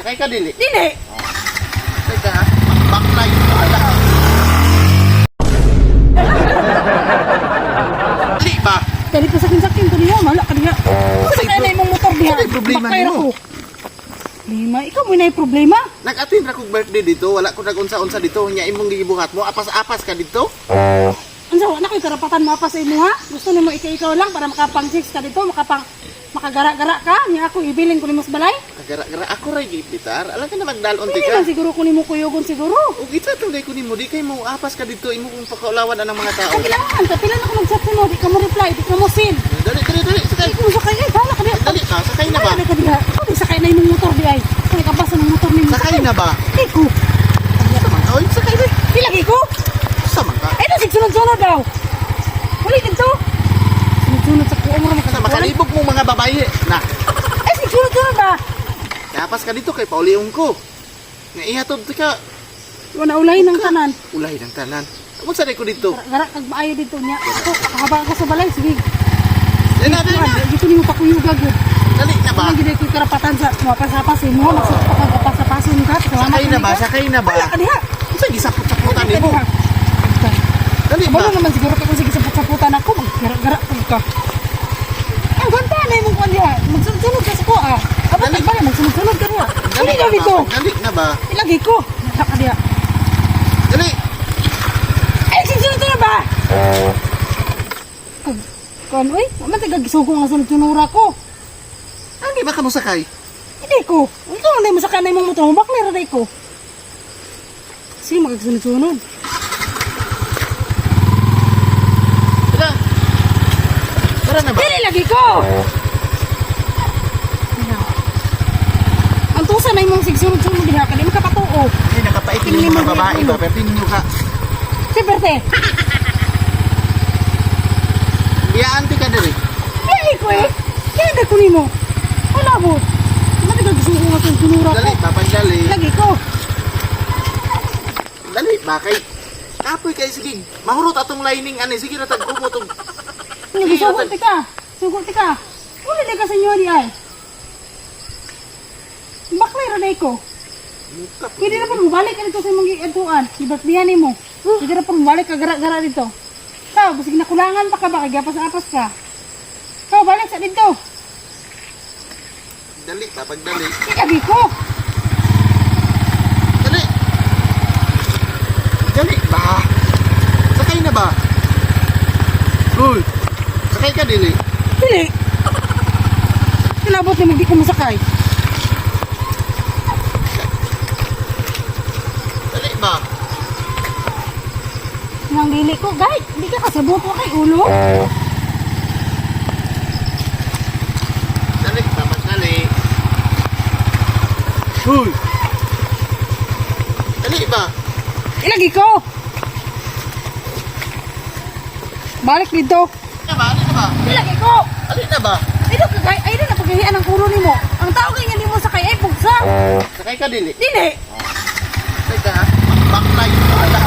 Sakay ka dili. Dili. Sakay ka ha. Backlight mo ala. Dili ba? Dali pa sakin-sakin ko niya, malak ka niya. Kasi kaya na imong motor diha. Ano yung problema Bakay nimo? ako. Problema? Ikaw mo na yung problema? Nag-attend ra kog birthday dito, wala ko nagunsa-unsa dito, nya imong gibuhat mo, apas-apas ka dito. Ansa, wala ko'y karapatan mapa sa imo ha? Gusto nimo ikaw lang para makapang-6 ka dito, makagara-gara ka, niya ako ibilin ko ni mas balay? Gara-gara ako ra gipitar, alam ka na magdalon ti Hindi ka. man siguro ko nimo kuyogon siguro. Ug isa tunay ko nimo, di kay mo apas ka dito, imo kung pakaulawan ang mga tao. Kailangan, pila na ko nag-chat mo, di ka mo reply, di ka mo send. Dali, sakay. Di ko mo sakay, bala ka diha. Dali ka, sakay na ba? Bala ka diha. Ikaw di sakay na imong motor di ay. Kaya ka basa ng motor nimo. Sakay na ba? Di ko. Saman ka, oy, sakay na. Di lagi ko. Saman ka. Ay, nasig sunod-sunod daw. Wala dito. Sunod-sunod sa kuong mo Sa makalibog mo mga babae na. Ay, sig sunod-sunod ba? Kapas ka dito kay pauliong ko. Nga ihatod ti ka, Wala ulay ng kanan. ulay ng tanan. Amo sa ko dito. Gara kag maayo dito niya. Ako, kahaba ka sa balay, sige. Dali na. Dito niyo pakuyugag yun. Dali na ba? Ang gina ko karapatan sa mga pasapasin mo, magsapasapasin ka. Sakay na ba? Sakay na ba? Wala ka diha. Sa gisapot-saputan Wala ka nimo. diha. Dali Aba ba? naman siguro kung sige saput-saputan ako, maggara-gara ka. Ay, ganda na yung mong diha. Magsunod-sunod ka sa ko ah. Aba, Dali. ba na, magsunod-sunod ka diha. Dali na na dito. ba? Dali na ba? Ilagay ko. Wala ka diha. Dali. Ay, sunod-sunod ba? Kan, uy, naman tagagisugong ang sunod-sunura ko. Ang di ba ka mo sakay? Hindi ko. Ikaw na yung masakay na yung motor mo. Bakit na ko? Sige, magkasunod-sunod. Tara. Tara na ba? Dili lagi ko! Ang tusa na yung mong sigsunod-sunod diha ka. Di mo kapatuo. Ay, nakapaitin yung mga babae ba? Pero tingin nyo ka. Siyempre, Biyaan ti ka dali. dili ko eh. Kaya na ko ni mo. Wala mo. Matagagisugong ang sunod-sunura ko. Dali, papagdali. Lagi ko. Dali, bakay. Kapoy kay sige. Mahurot atong lining ani. Sige na tagkumutog. Hindi, sugot ka. Sugot ka. Wala na ka sa inyo di ay. Baklay ranay ko. Muka. Pwede na po bumalik ka dito sa imong giatuan. Ibatihan mo. Pwede na po bumalik ka gara-gara dito. Tao, basig nakulangan pa ka ba? Kagapas-apas ka. Tao, balik sa dito. Dali, papagdali. Ikabi ko. Dali. Dali ba? Sakay na ba? Uy. Sakay ka dili. Dili. Kinabot ni mo, di ko masakay. Dali ba? Nang dili ko, gay. Hindi ka kasabot mo kay ulo. Dali, papagdali. Uy. Dali ba? Ilagi ko. Balik dito. Dali na ba? Dali na ba? Ilagi ko. Dali na ba? Ay, do kagay. Ay, do napagahian ang ulo ni mo. Ang tao kay nga ni mo sakay ay bugsa. Sakay ka dili. Dili. Sakay ka ha? Backlight mo ala.